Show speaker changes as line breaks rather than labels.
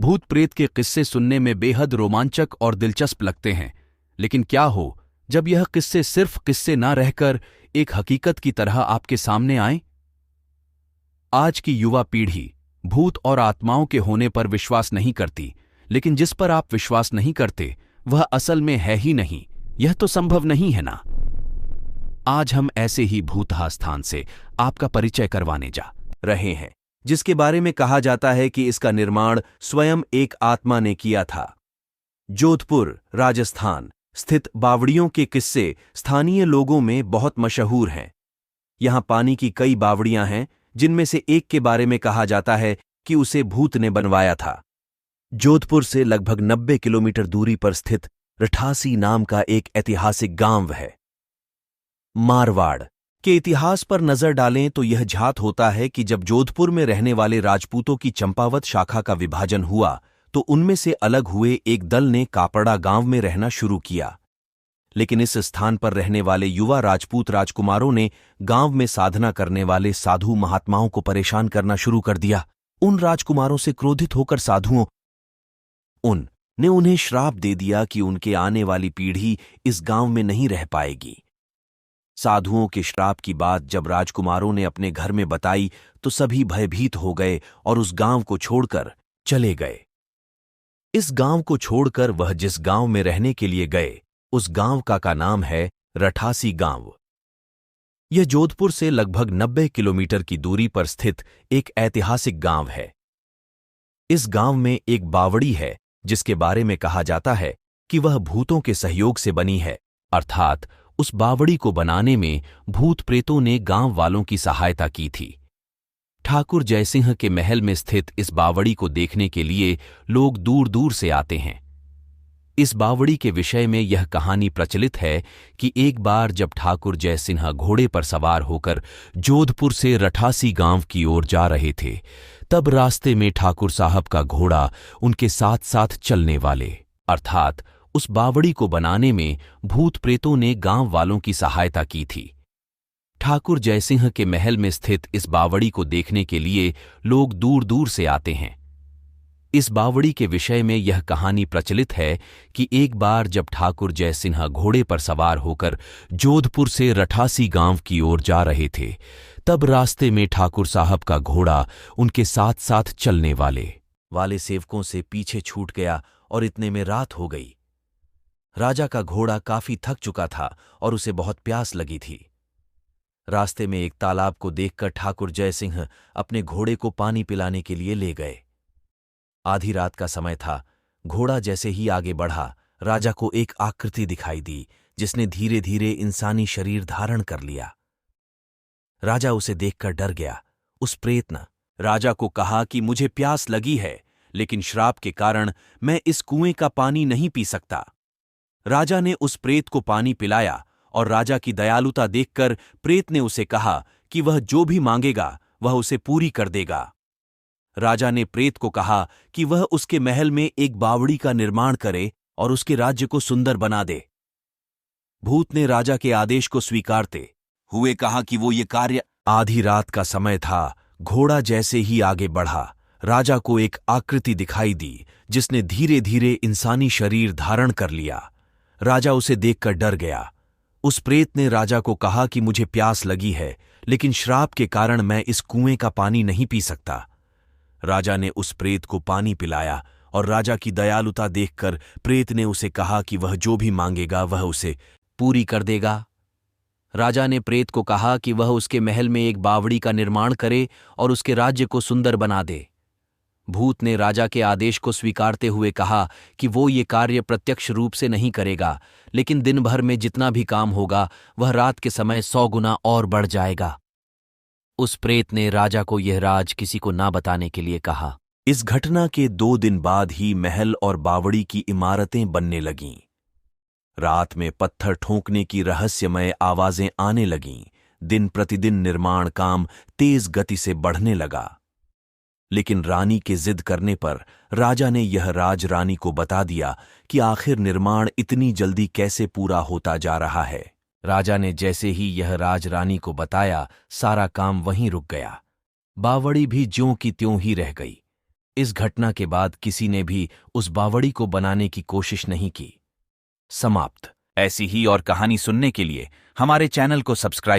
भूत प्रेत के किस्से सुनने में बेहद रोमांचक और दिलचस्प लगते हैं, लेकिन क्या हो जब यह किस्से सिर्फ किस्से ना रहकर एक हकीकत की तरह आपके सामने आए। आज की युवा पीढ़ी भूत और आत्माओं के होने पर विश्वास नहीं करती, लेकिन जिस पर आप विश्वास नहीं करते वह असल में है ही नहीं। यह तो संभव नहीं है ना। आज हम ऐसे ही भूतहा स्थान से आपका परिचय करवाने जा रहे हैं, जिसके बारे में कहा जाता है कि इसका निर्माण स्वयं एक आत्मा ने किया था। जोधपुर, राजस्थान स्थित बावड़ियों के किस्से स्थानीय लोगों में बहुत मशहूर हैं। यहां पानी की कई बावड़ियां हैं, जिनमें से एक के बारे में कहा जाता है कि उसे भूत ने बनवाया था। जोधपुर से लगभग 90 किलोमीटर दूरी पर स्थित रठासी नाम का एक ऐतिहासिक गांव है। मारवाड़ के इतिहास पर नजर डालें तो यह झात होता है कि जब जोधपुर में रहने वाले राजपूतों की चंपावत शाखा का विभाजन हुआ तो उनमें से अलग हुए एक दल ने कापड़ा गांव में रहना शुरू किया। लेकिन इस स्थान पर रहने वाले युवा राजपूत राजकुमारों ने गांव में साधना करने वाले साधु महात्माओं को परेशान करना शुरू कर दिया। उन राजकुमारों से क्रोधित होकर साधुओं ने उन्हें श्राप दे दिया कि उनके आने वाली पीढ़ी इस गांव में नहीं रह पाएगी। साधुओं के श्राप की बात जब राजकुमारों ने अपने घर में बताई तो सभी भयभीत हो गए और उस गांव को छोड़कर चले गए। इस गांव को छोड़कर वह जिस गांव में रहने के लिए गए उस गांव का नाम है रठासी गांव। यह जोधपुर से लगभग 90 किलोमीटर की दूरी पर स्थित एक ऐतिहासिक गांव है। इस गांव में एक बावड़ी है जिसके बारे में कहा जाता है कि वह भूतों के सहयोग से बनी है, अर्थात उस बावड़ी को बनाने में भूत प्रेतों ने गांव वालों की सहायता की थी। ठाकुर जयसिंह के महल में स्थित इस बावड़ी को देखने के लिए लोग दूर दूर से आते हैं। इस बावड़ी के विषय में यह कहानी प्रचलित है कि एक बार जब ठाकुर जयसिंह घोड़े पर सवार होकर जोधपुर से रठासी गांव की ओर जा रहे थे, तब रास्ते में ठाकुर साहब का घोड़ा उनके साथ साथ चलने वाले, अर्थात उस बावड़ी को बनाने में भूत प्रेतों ने गांव वालों की सहायता की थी। ठाकुर जयसिंह के महल में स्थित इस बावड़ी को देखने के लिए लोग दूर दूर से आते हैं। इस बावड़ी के विषय में यह कहानी प्रचलित है कि एक बार जब ठाकुर जयसिंह घोड़े पर सवार होकर जोधपुर से रठासी गांव की ओर जा रहे थे, तब रास्ते में ठाकुर साहब का घोड़ा उनके साथ साथ चलने वाले सेवकों से पीछे छूट गया और इतने में रात हो गई। राजा का घोड़ा काफी थक चुका था और उसे बहुत प्यास लगी थी। रास्ते में एक तालाब को देखकर ठाकुर जयसिंह अपने घोड़े को पानी पिलाने के लिए ले गए। आधी रात का समय था। घोड़ा जैसे ही आगे बढ़ा, राजा को एक आकृति दिखाई दी जिसने धीरे धीरे इंसानी शरीर धारण कर लिया। राजा उसे देखकर डर गया। उस प्रेत ने राजा को कहा कि मुझे प्यास लगी है, लेकिन श्राप के कारण मैं इस कुएं का पानी नहीं पी सकता। राजा ने उस प्रेत को पानी पिलाया और राजा की दयालुता देखकर प्रेत ने उसे कहा कि वह जो भी मांगेगा वह उसे पूरी कर देगा। राजा ने प्रेत को कहा कि वह उसके महल में एक बावड़ी का निर्माण करे और उसके राज्य को सुंदर बना दे। भूत ने राजा के आदेश को स्वीकारते हुए कहा कि वो ये कार्य। आधी रात का समय था। घोड़ा जैसे ही आगे बढ़ा, राजा को एक आकृति दिखाई दी जिसने धीरे धीरे इंसानी शरीर धारण कर लिया। राजा उसे देखकर डर गया। उस प्रेत ने राजा को कहा कि मुझे प्यास लगी है, लेकिन श्राप के कारण मैं इस कुएं का पानी नहीं पी सकता। राजा ने उस प्रेत को पानी पिलाया और राजा की दयालुता देखकर प्रेत ने उसे कहा कि वह जो भी मांगेगा वह उसे पूरी कर देगा। राजा ने प्रेत को कहा कि वह उसके महल में एक बावड़ी का निर्माण करे और उसके राज्य को सुंदर बना दे। भूत ने राजा के आदेश को स्वीकारते हुए कहा कि वो ये कार्य प्रत्यक्ष रूप से नहीं करेगा, लेकिन दिन भर में जितना भी काम होगा वह रात के समय 100 गुना और बढ़ जाएगा। उस प्रेत ने राजा को यह राज किसी को ना बताने के लिए कहा। इस घटना के 2 दिन बाद ही महल और बावड़ी की इमारतें बनने लगीं। रात में पत्थर ठोंकने की रहस्यमय आवाजें आने लगीं। दिन प्रतिदिन निर्माण काम तेज गति से बढ़ने लगा। लेकिन रानी के जिद करने पर राजा ने यह राज रानी को बता दिया कि आखिर निर्माण इतनी जल्दी कैसे पूरा होता जा रहा है। राजा ने जैसे ही यह राज रानी को बताया, सारा काम वहीं रुक गया। बावड़ी भी ज्यों की त्यों ही रह गई।
इस घटना के बाद किसी ने भी उस बावड़ी को बनाने की कोशिश नहीं की। समाप्त।
ऐसी ही और कहानी सुनने के लिए हमारे चैनल को सब्सक्राइब